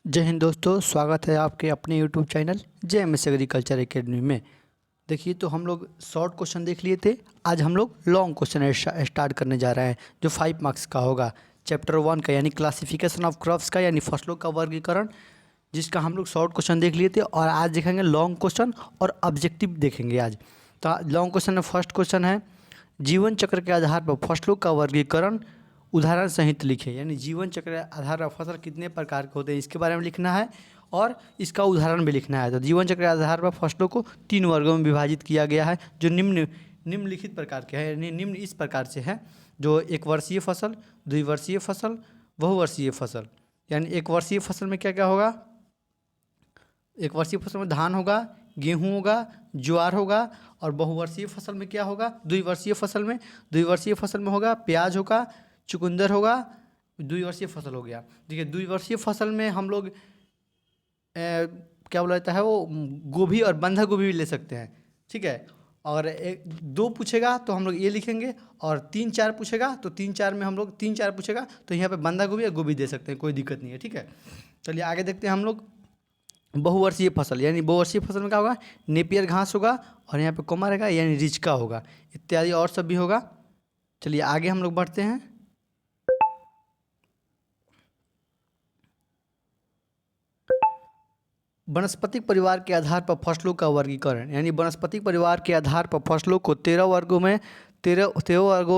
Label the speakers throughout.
Speaker 1: जय हिंद दोस्तों, स्वागत है आपके अपने YouTube channel JMS agriculture academy में। देखिए, तो हम लोग शॉर्ट क्वेश्चन देख लिए थे। आज हम लोग लॉन्ग क्वेश्चन स्टार्ट करने जा रहे हैं, जो 5 मार्क्स का होगा। चैप्टर 1 का यानी क्लासिफिकेशन ऑफ क्रॉप्स का यानी फसलों का वर्गीकरण, जिसका हम लोग शॉर्ट क्वेश्चन देख लिए थे। और आज देखेंगे लॉन्ग क्वेश्चन और ऑब्जेक्टिव देखेंगे आज। तो लॉन्ग क्वेश्चन में फर्स्ट क्वेश्चन है, जीवन चक्र के आधार पर फसलों का वर्गीकरण उदाहरण सहित लिखे। यानी जीवन चक्र आधार पर फसल कितने प्रकार के होते हैं, इसके बारे में लिखना है और इसका उदाहरण भी लिखना है। तो जीवन चक्र के आधार पर फसलों को 3 वर्गों में विभाजित किया गया है, जो निम्नलिखित प्रकार के हैं। यानी निम्न इस प्रकार से है, जो 1 वर्षीय फसल, 2 वर्षीय फसल, बहुवर्षीय फसल। यानी 1 वर्षीय फसल में क्या क्या होगा? 1 वर्षीय फसल में धान होगा, गेहूँ होगा, ज्वार होगा। और बहुवर्षीय फसल में क्या होगा? 2 वर्षीय फसल में, 2 वर्षीय फसल में होगा प्याज होगा, चुकंदर होगा। 2 वर्षीय फसल हो गया। देखिए, 2 वर्षीय फसल में हम लोग क्या बोला जाता है, वो गोभी और बंधा गोभी भी ले सकते हैं। ठीक है। और 2 पूछेगा तो हम लोग ये लिखेंगे, और 3-4 पूछेगा तो 3-4 में हम लोग 3-4 पूछेगा तो यहाँ पे बंधा गोभी या गोभी दे सकते हैं, कोई दिक्कत नहीं है। ठीक है, चलिए आगे देखते हैं हम लोग। बहुवर्षीय फसल, यानी बहुवर्षीय फसल में क्या होगा? नेपियर घास होगा, और यहाँ पे कोमा रहेगा यानी रिचका होगा, इत्यादि और सब भी होगा। चलिए आगे हम लोग बढ़ते हैं। वनस्पतिक परिवार के आधार पर फसलों का वर्गीकरण, यानी वनस्पतिक परिवार के आधार पर फसलों को 13 वर्गों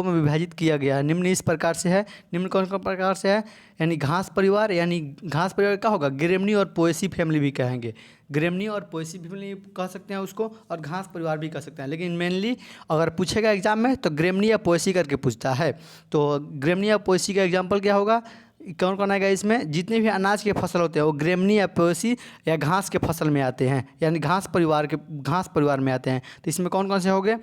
Speaker 1: में विभाजित किया गया है। निम्न इस प्रकार से है। निम्न कौन कौन प्रकार से है? यानी घास परिवार, यानी घास परिवार क्या होगा? ग्रेमनी और पोएसी फैमिली भी कहेंगे। ग्रेमनी और पोएसी फैमिली कह सकते हैं उसको, और घास परिवार भी कह सकते हैं। लेकिन मेनली अगर पूछेगा एग्जाम में तो ग्रेमनी या पोएसी करके पूछता है। तो ग्रेमनी या पोएसी का एग्जाम्पल क्या होगा? कौन कौन आएगा इसमें? जितने भी अनाज के फसल होते हैं वो ग्रेमनी या पोएसी या घास के फसल में आते हैं, यानी घास परिवार में आते हैं। तो इसमें कौन कौन से हो गए?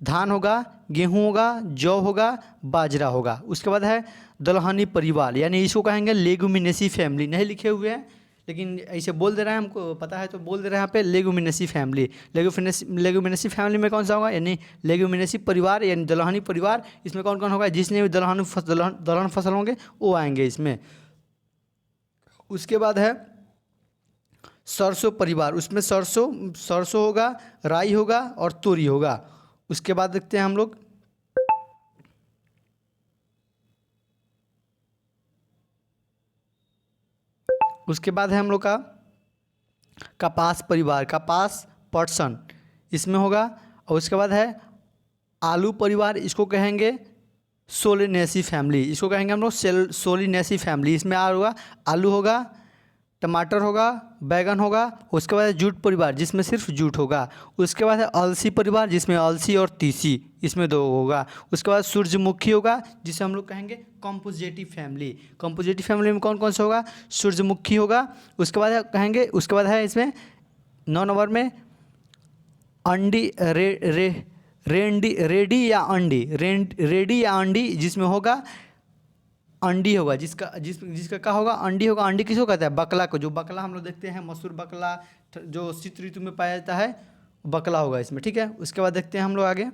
Speaker 1: धान होगा, गेहूँ होगा, जौ होगा, बाजरा होगा। उसके बाद है दलहनी परिवार, यानी इसको कहेंगे लेगुमिनेसी फैमिली। नहीं लिखे हुए हैं लेकिन ऐसे बोल दे रहे हैं, हमको पता है तो बोल दे रहे हैं यहाँ पे लेगुमिनेसी फैमिली। लेगुमिनेसी फैमिली में कौन सा होगा? यानी लेगुमिनेसी परिवार यानी दलहनी परिवार। इसमें कौन कौन होगा? जिसने भी दलहन फसल होंगे वो आएंगे इसमें। उसके बाद है सरसों परिवार, उसमें सरसों होगा, राई होगा और तोरी होगा। उसके बाद देखते हैं हम लोग उसके बाद है हम लोग का कपास परिवार, कपास पटसन इसमें होगा। और उसके बाद है आलू परिवार, इसको कहेंगे सोलेनेसी फैमिली, इसको कहेंगे हम लोग सोलिनेसी फैमिली। इसमें होगा आलू होगा, टमाटर होगा, बैगन होगा। उसके बाद है जूट परिवार, जिसमें सिर्फ जूट होगा। उसके बाद है अलसी परिवार, जिसमें अलसी और तीसी, इसमें 2 होगा। उसके बाद सूरजमुखी होगा, जिसे हम लोग कहेंगे कॉम्पोजिटिव फैमिली। कॉम्पोजिटिव फैमिली में कौन कौन सा होगा? सूरजमुखी होगा। उसके बाद कहेंगे, उसके बाद है इसमें 9 नंबर में अंडी रेडी या अंडी, जिसमें होगा अंडी होगा। जिसका क्या होगा? अंडी होगा। अंडी किसको कहते हैं? बकला को। जो बकला हम लोग देखते हैं, मसूर बकला जो शीत ऋतु में पाया जाता है, बकला होगा इसमें। ठीक है। उसके बाद देखते हैं हम लोग आगे।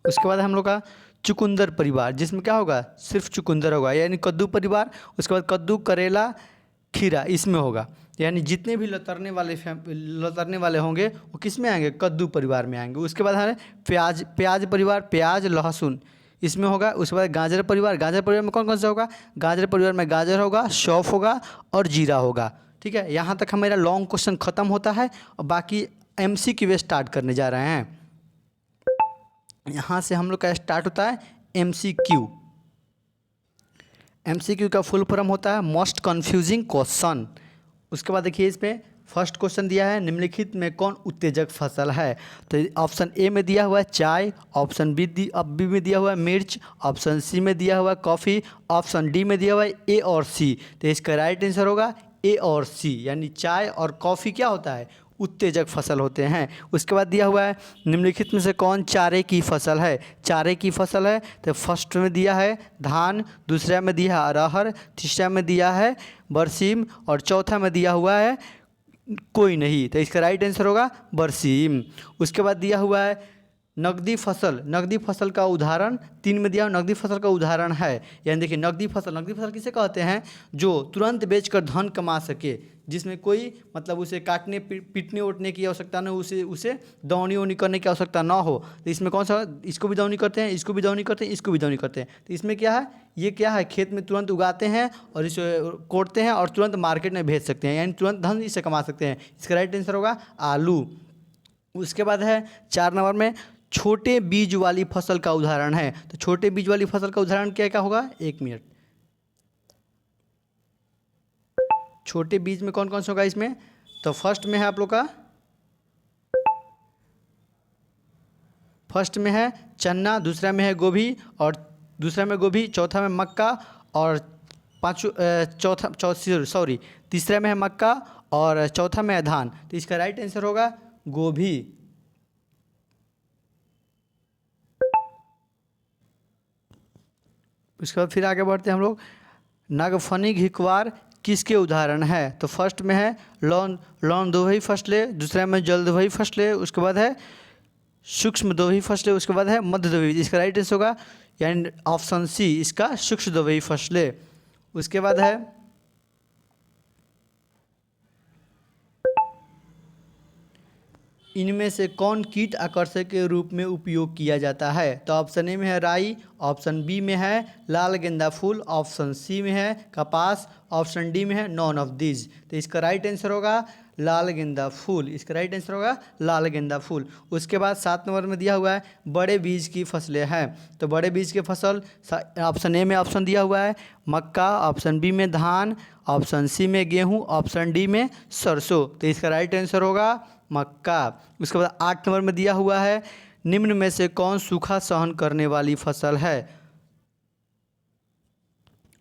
Speaker 1: उसके बाद हम लोग का चुकंदर परिवार, जिसमें क्या होगा? सिर्फ चुकंदर होगा, यानी कद्दू परिवार। उसके बाद कद्दू, करेला, खीरा इसमें होगा। यानी जितने भी लतरने वाले होंगे वो किस में आएंगे? कद्दू परिवार में आएंगे। उसके बाद है प्याज परिवार, प्याज, लहसुन इसमें होगा। उसके बाद गाजर परिवार में कौन कौन सा होगा? गाजर परिवार में गाजर होगा, सौंफ होगा और जीरा होगा। ठीक है। यहाँ तक हमारा लॉन्ग क्वेश्चन ख़त्म होता है, और बाकी MCQ स्टार्ट करने जा रहे हैं। यहाँ से हम लोग का स्टार्ट होता है MCQ। MCQ का फुल फॉर्म होता है मोस्ट कन्फ्यूजिंग क्वेश्चन। उसके बाद देखिए, इसमें फर्स्ट क्वेश्चन दिया है, निम्नलिखित में कौन उत्तेजक फसल है? तो ऑप्शन ए में दिया हुआ है चाय, ऑप्शन बी में दिया हुआ है मिर्च, ऑप्शन सी में दिया हुआ है कॉफ़ी, ऑप्शन डी में दिया हुआ है ए और सी। तो इसका राइट आंसर होगा ए और सी, यानी चाय और कॉफ़ी क्या होता है? उत्तेजक फसल होते हैं। उसके बाद दिया हुआ है निम्नलिखित में से कौन चारे की फसल है? चारे की फसल है तो फर्स्ट में दिया है धान, दूसरा में दिया है अरहर, तीसरा में दिया है बरसीम, और चौथा में दिया हुआ है कोई नहीं। तो इसका राइट आंसर होगा बरसीम। उसके बाद दिया हुआ है नकदी फसल का उदाहरण 3 में दिया नकदी फसल का उदाहरण है। यानी देखिए नकदी फसल किसे कहते हैं, जो तुरंत बेचकर धन कमा सके, जिसमें कोई मतलब उसे काटने पीटने उटने की आवश्यकता न हो, उसे दौनी वोनी करने की आवश्यकता ना हो। तो इसमें कौन सा, इसको भी दौनी करते हैं, इसको भी दौनी करते हैं, इसको भी दौनी करते हैं। तो इसमें क्या है, ये क्या है, खेत में तुरंत उगाते हैं और इसे कोड़ते हैं और तुरंत मार्केट में भेज सकते हैं, यानी तुरंत धन इससे कमा सकते हैं। इसका राइट आंसर होगा आलू। उसके बाद है 4 नंबर में छोटे बीज वाली फसल का उदाहरण है। तो छोटे बीज वाली फसल का उदाहरण क्या क्या होगा, 1 मिनट। छोटे बीज में कौन कौन सा होगा इसमें, तो फर्स्ट में है आप लोग का, फर्स्ट में है चना, दूसरा में है गोभी, और दूसरा में गोभी, चौथा में मक्का, और तीसरा में है मक्का और चौथा में है धान। तो इसका राइट आंसर होगा गोभी। उसके बाद फिर आगे बढ़ते हैं हम लोग। नागफनी घिकवार किसके उदाहरण है। तो फर्स्ट में है लौन दोहरी फसलें, दूसरा में जल दोहरी फसलें, उसके बाद है सूक्ष्म दोहरी फसलें, उसके बाद है मध्य दोहरी। इसका राइट आंसर होगा यानी ऑप्शन सी, इसका सूक्ष्म दोहरी फसलें। उसके बाद है इनमें से कौन कीट आकर्षक के रूप में उपयोग किया जाता है। तो ऑप्शन ए में है राई, ऑप्शन बी में है लाल गेंदा फूल, ऑप्शन सी में है कपास, ऑप्शन डी में है नॉन ऑफ दिस। तो इसका राइट आंसर होगा लाल गेंदा फूल। इसका राइट आंसर होगा लाल गेंदा फूल। उसके बाद 7 नंबर में दिया हुआ है बड़े बीज की फसलें हैं। तो बड़े बीज की फसल, ऑप्शन ए में ऑप्शन दिया हुआ है मक्का, ऑप्शन बी में धान, ऑप्शन सी में गेहूँ, ऑप्शन डी में सरसों। तो इसका राइट आंसर होगा मक्का। उसके बाद 8 नंबर में दिया हुआ है निम्न में से कौन सूखा सहन करने वाली फसल है।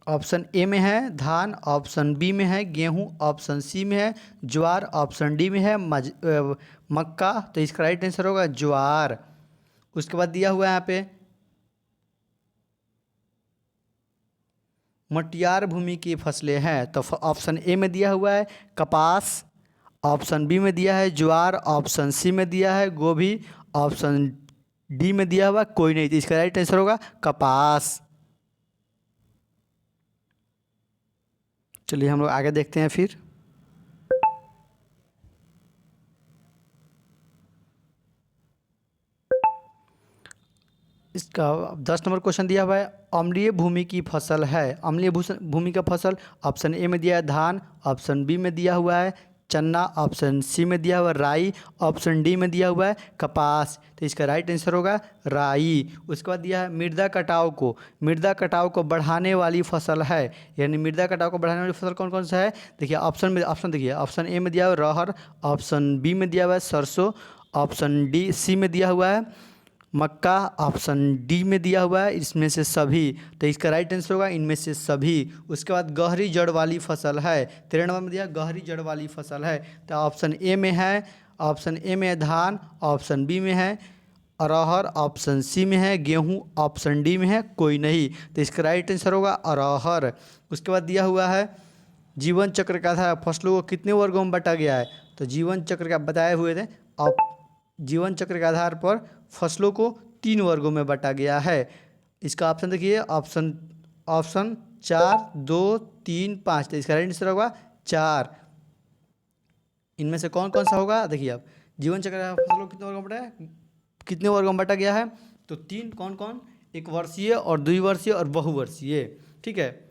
Speaker 1: ऑप्शन ए में है धान, ऑप्शन बी में है गेहूं, ऑप्शन सी में है ज्वार, ऑप्शन डी में है मक्का। तो इसका राइट आंसर होगा ज्वार। उसके बाद दिया हुआ है यहाँ पे मटियार भूमि की फसलें हैं। तो ऑप्शन ए में दिया हुआ है कपास, ऑप्शन बी में दिया है ज्वार, ऑप्शन सी में दिया है गोभी, ऑप्शन डी में दिया हुआ कोई नहीं। तो इसका राइट आंसर होगा कपास। चलिए हम लोग आगे देखते हैं फिर। इसका 10 नंबर क्वेश्चन दिया हुआ है अम्लीय भूमि की फसल है। अम्लीय भूमि का फसल ऑप्शन ए में दिया है धान, ऑप्शन बी में दिया हुआ है चना, ऑप्शन सी में दिया हुआ है राई, ऑप्शन डी में दिया हुआ है कपास। तो इसका राइट आंसर होगा राई। उसके बाद दिया है मृदा कटाव को बढ़ाने वाली फसल है। यानी मृदा कटाव को बढ़ाने वाली फसल कौन कौन सा है, देखिए ऑप्शन देखिए, ऑप्शन ए में दिया हुआ है रहर, ऑप्शन बी में दिया हुआ है सरसों, ऑप्शन डी सी में दिया हुआ है मक्का, ऑप्शन डी में दिया हुआ है इसमें से सभी। तो इसका राइट आंसर होगा इनमें से सभी। उसके बाद गहरी जड़ वाली फसल है। 13 नंबर में दिया गहरी जड़ वाली फसल है। तो ऑप्शन ए में है धान, ऑप्शन बी में है अरहर, ऑप्शन सी में है गेहूं, ऑप्शन डी में है कोई नहीं। तो इसका राइट आंसर होगा अरहर। उसके बाद दिया हुआ है जीवन चक्र का था फसलों को कितने वर्गों में बांटा गया है। तो जीवन चक्र का बताए हुए थे, जीवन चक्र के आधार पर फसलों को 3 वर्गों में बांटा गया है। इसका ऑप्शन देखिए, ऑप्शन 4, 2, 3, 5। तो इसका राइट आंसर होगा 4। इनमें से कौन कौन सा होगा, देखिए अब जीवन चक्र फसलों कितने वर्गों में बांटा गया है। तो 3 कौन कौन, 1 वर्षीय और 2 वर्षीय और बहुवर्षीय। ठीक है।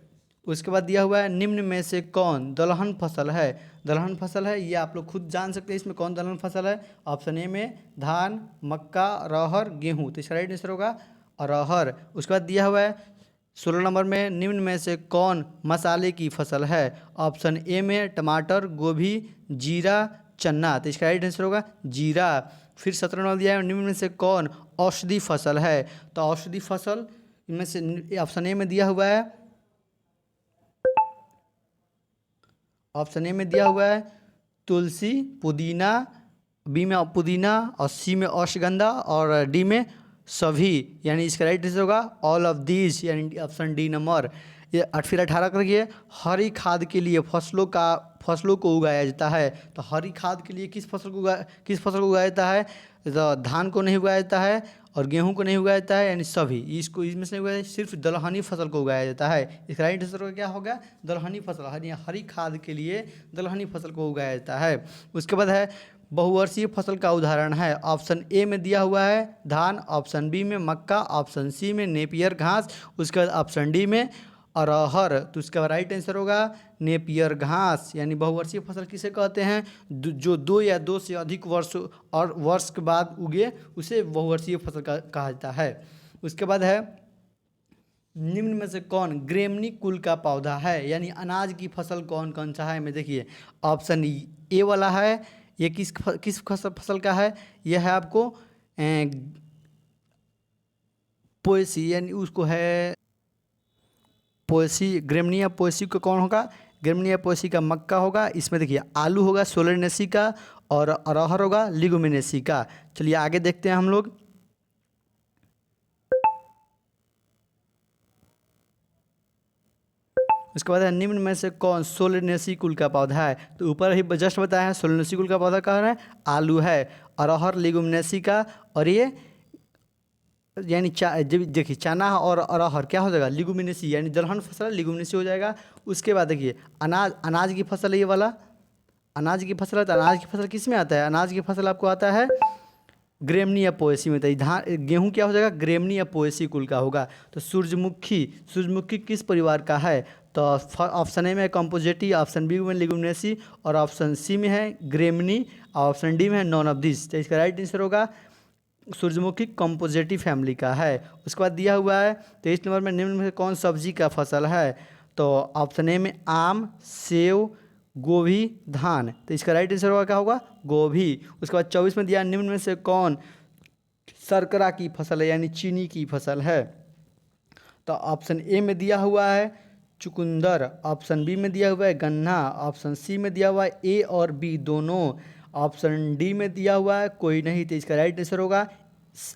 Speaker 1: उसके बाद दिया हुआ है निम्न में से कौन दलहन फसल है। दलहन फसल है ये आप लोग खुद जान सकते हैं इसमें कौन दलहन फसल है। ऑप्शन ए में धान, मक्का, अरहर, गेहूँ। तो इसका राइट आंसर होगा अरहर। उसके बाद दिया हुआ है 16 नंबर में निम्न में से कौन मसाले की फसल है। ऑप्शन ए में टमाटर, गोभी, जीरा, चना। तो इसका राइट आंसर होगा जीरा। फिर 17 नंबर दिया है निम्न में से कौन औषधि फसल है। तो औषधि फसल इनमें से ऑप्शन ए में दिया हुआ है, ऑप्शन ए में दिया हुआ है तुलसी, पुदीना, बी में पुदीना और सी में अश्वगंधा और डी में सभी। यानी इसका राइट आंसर होगा ऑल ऑफ दीज, यानी ऑप्शन डी नंबर। ये फिर 18 करिए हरी खाद के लिए फसलों को उगाया जाता है। तो हरी खाद के लिए किस फसल को उगाया जाता है। तो धान को नहीं उगाया जाता है और गेहूं को नहीं उगाया जाता है, यानी सभी इसको इसमें से नहीं उगाया, सिर्फ दलहनी फसल को उगाया जाता है। इसका राइट आंसर का क्या होगा? दलहनी फसल। हरी खाद के लिए दलहनी फसल को उगाया जाता है। उसके बाद है बहुवर्षीय फसल का उदाहरण है। ऑप्शन ए में दिया हुआ है धान, ऑप्शन बी में मक्का, ऑप्शन सी में नेपियर घास, उसके बाद ऑप्शन डी में अरहर। तो इसका राइट आंसर होगा नेपियर घास। यानी बहुवर्षीय फसल किसे कहते हैं? जो 2 या 2 से अधिक वर्ष के बाद उगे उसे बहुवर्षीय फसल कहा जाता है। उसके बाद है निम्न में से कौन ग्रेमनी कुल का पौधा है? यानी अनाज की फसल कौन कौन सा है? में देखिए ऑप्शन ए वाला है, ये किस फसल का है? यह है आपको पोएसी, यानी उसको है पोएसी। ग्रेमनिया पोएसी का कौन होगा? ग्रेमनिया पोएसी का मक्का होगा। इसमें देखिए आलू होगा सोलेनेसी का और अरहर होगा लिगुमिनेसी का। चलिए आगे देखते हैं हम लोग। उसके बाद है निम्न में से कौन सोलेनेसी कुल का पौधा है? तो ऊपर ही जस्ट बताया है सोलेनेसी कुल का पौधा कहाँ है? आलू है। अरहर लिगुमिनेसी का, और ये यानी देखिए चना और अरहर क्या हो जाएगा? लिगुमिनेसी, यानी दलहन फसल लिगुमिनेसी हो जाएगा। उसके बाद देखिए अनाज की फसल है ये वाला, अनाज की फसल है। तो अनाज की फसल किस में आता है? अनाज की फसल आपको आता है ग्रेमनिया पोएसी में। तो गेहूं क्या हो जाएगा? ग्रेमनिया पोएसी कुल का होगा। तो सूरजमुखी किस परिवार का है? तो ऑप्शन ए में कंपोजिटी, ऑप्शन बी में लिगुमिनेसी और ऑप्शन सी में है ग्रेमनी, ऑप्शन डी में है नॉन ऑफ दिस। तो इसका राइट आंसर होगा सूरजमुखी कंपोजिटी फैमिली का है। उसके बाद दिया हुआ है 23 नंबर में निम्न में से कौन सब्जी का फसल है? तो ऑप्शन ए में आम, सेव, गोभी, धान। तो इसका राइट आंसर होगा क्या होगा? गोभी। उसके बाद 24 में दिया निम्न में से कौन शर्करा की फसल है, यानी चीनी की फसल है? तो ऑप्शन ए में दिया हुआ है चुकंदर, ऑप्शन बी में दिया हुआ है गन्ना, ऑप्शन सी में दिया हुआ है ए और बी दोनों, ऑप्शन डी में दिया हुआ है कोई नहीं। तो इसका राइट आंसर होगा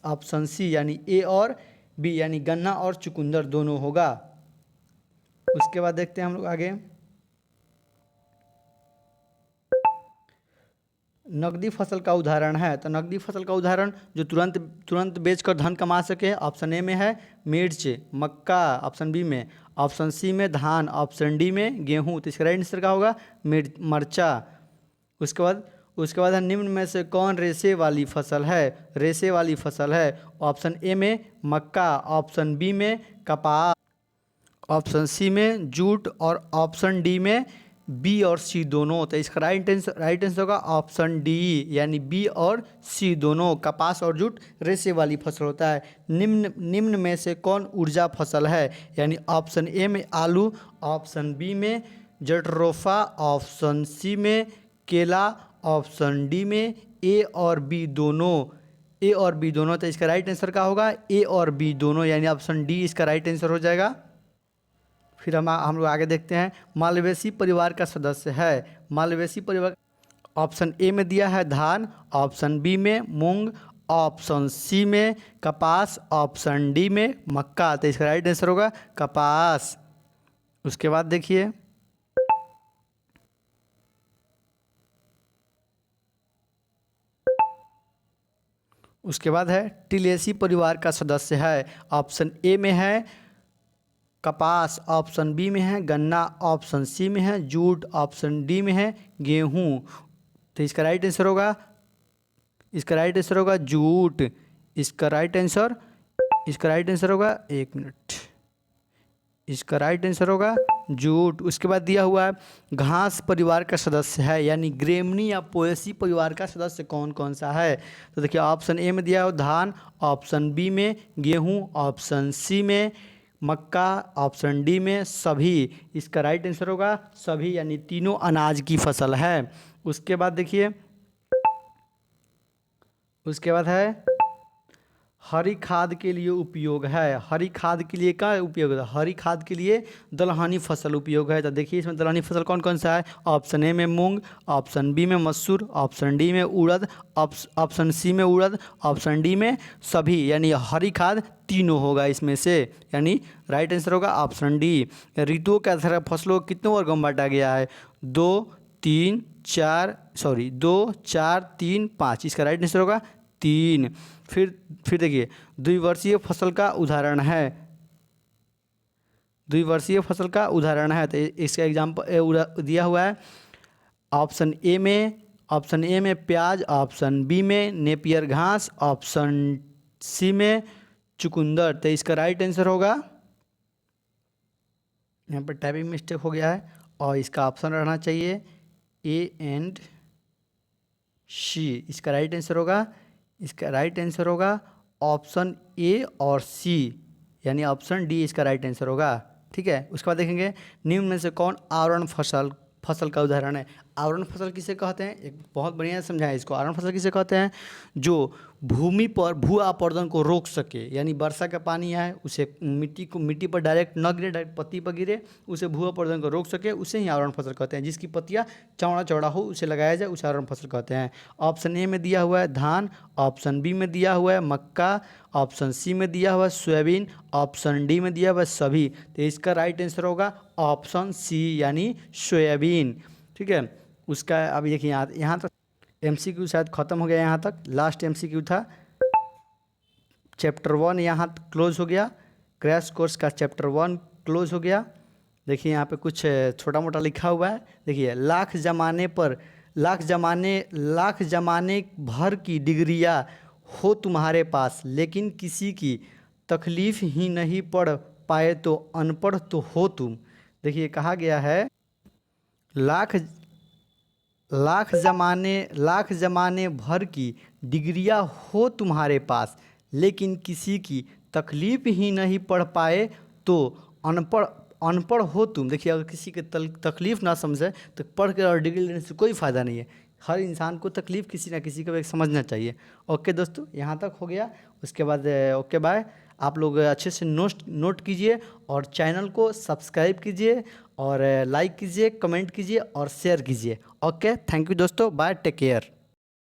Speaker 1: ऑप्शन सी, यानी ए और बी, यानी गन्ना और चुकंदर दोनों होगा। उसके बाद देखते हैं हम लोग आगे। नकदी फसल का उदाहरण है। तो नकदी फसल का उदाहरण जो तुरंत बेचकर धन कमा सके, ऑप्शन ए में है मिर्च, मक्का, ऑप्शन बी में, ऑप्शन सी में धान, ऑप्शन डी में गेहूं। तो इसका राइट आंसर क्या होगा? मरचा। उसके बाद है निम्न में से कौन रेशे वाली फसल है? रेशे वाली फसल है। ऑप्शन ए में मक्का, ऑप्शन बी में कपास, ऑप्शन सी में जूट और ऑप्शन डी में बी और सी दोनों। तो इसका राइट आंसर होगा ऑप्शन डी, यानी बी और सी दोनों। कपास और जूट रेशे वाली फसल होता है। निम्न में से कौन ऊर्जा फसल है? यानी ऑप्शन ए में आलू, ऑप्शन बी में जट्रोफा, ऑप्शन सी में केला, ऑप्शन डी में ए और बी दोनों। तो इसका राइट आंसर क्या होगा? ए और बी दोनों, यानी ऑप्शन डी इसका राइट आंसर हो जाएगा। फिर हम लोग आगे देखते हैं। मालवेसी परिवार का सदस्य है। मालवेसी परिवार ऑप्शन ए में दिया है धान, ऑप्शन बी में मूंग, ऑप्शन सी में कपास, ऑप्शन डी में मक्का। तो इसका राइट आंसर होगा कपास। उसके बाद देखिए उसके बाद है टिलेसी परिवार का सदस्य है। ऑप्शन ए में है कपास, ऑप्शन बी में है गन्ना, ऑप्शन सी में है जूट, ऑप्शन डी में है गेहूं। तो इसका राइट आंसर होगा जूट। इसका राइट आंसर होगा एक मिनट, इसका राइट आंसर होगा जूट। उसके बाद दिया हुआ है घास परिवार का सदस्य है, यानी ग्रेमनी या पोएसी परिवार का सदस्य कौन कौन सा है? तो देखिए ऑप्शन ए में दिया हुआ धान, ऑप्शन बी में गेहूं, ऑप्शन सी में मक्का, ऑप्शन डी में सभी। इसका राइट आंसर होगा सभी, यानी तीनों अनाज की फसल है। उसके बाद देखिए उसके बाद है हरी खाद के लिए उपयोग है। हरी खाद के लिए क्या उपयोग है? हरी खाद के लिए दलहनी फसल उपयोग है। तो देखिए इसमें दलहनी फसल कौन कौन सा है? ऑप्शन ए में मूंग, ऑप्शन बी में मसूर, ऑप्शन डी में उड़द, ऑप्शन सी में उड़द, ऑप्शन डी में सभी, यानी हरी खाद तीनों होगा इसमें से, यानी राइट आंसर होगा ऑप्शन डी। ऋतुओं के आधार पर फसलों को कितने वर्गों में बांटा गया है? 2, 4, 3, 5। इसका राइट आंसर होगा 3। फिर देखिए, द्विवर्षीय फसल का उदाहरण है, द्विवर्षीय फसल का उदाहरण है। तो इसका एग्जाम्पल दिया हुआ है ऑप्शन ए में प्याज, ऑप्शन बी में नेपियर घास, ऑप्शन सी में चुकंदर। तो इसका राइट आंसर होगा, यहाँ पर टाइपिंग मिस्टेक हो गया है और इसका ऑप्शन रहना चाहिए ए एंड सी। इसका राइट आंसर होगा ऑप्शन ए और सी, यानी ऑप्शन डी इसका राइट आंसर होगा। ठीक है, उसके बाद देखेंगे निम्न में से कौन आवरण फसल का उदाहरण है। आवरण फसल किसे कहते हैं, एक बहुत बढ़िया समझाएं इसको। आवरण फसल किसे कहते हैं, जो भूमि पर भू अपरदन को रोक सके, यानी वर्षा का पानी है उसे मिट्टी पर डायरेक्ट न गिरे, डायरेक्ट पत्ती पर गिरे, उसे भू अपरदन को रोक सके, उसे ही आवरण फसल कहते हैं। जिसकी पत्तियाँ चौड़ा हो उसे लगाया जाए, उसे आवरण फसल कहते हैं। ऑप्शन ए में दिया हुआ है धान, ऑप्शन बी में दिया हुआ है मक्का, ऑप्शन सी में दिया हुआ है सोयाबीन, ऑप्शन डी में दिया हुआ है सभी। तो इसका राइट आंसर होगा ऑप्शन सी, यानी सोयाबीन। ठीक है, उसका अभी देखिए यहाँ तक MCQ शायद ख़त्म हो गया, यहाँ तक लास्ट MCQ था। चैप्टर 1 यहाँ क्लोज हो गया, क्रैश कोर्स का चैप्टर 1 क्लोज हो गया। देखिए यहाँ पे कुछ छोटा मोटा लिखा हुआ है। देखिए लाख जमाने भर की डिग्रियाँ हो तुम्हारे पास, लेकिन किसी की तकलीफ ही नहीं पड़ पाए तो अनपढ़ तो हो तुम। देखिए कहा गया है लाख जमाने भर की डिग्रियाँ हो तुम्हारे पास, लेकिन किसी की तकलीफ ही नहीं पढ़ पाए तो अनपढ़ हो तुम। देखिए अगर किसी की तकलीफ ना समझे तो पढ़ कर और डिग्री लेने से कोई फ़ायदा नहीं है। हर इंसान को तकलीफ़ किसी ना किसी को समझना चाहिए। ओके दोस्तों, यहाँ तक हो गया। उसके बाद ओके बाय। आप लोग अच्छे से नोट कीजिए और चैनल को सब्सक्राइब कीजिए और लाइक कीजिए, कमेंट कीजिए और शेयर कीजिए। ओके, थैंक यू दोस्तों, बाय, टेक केयर।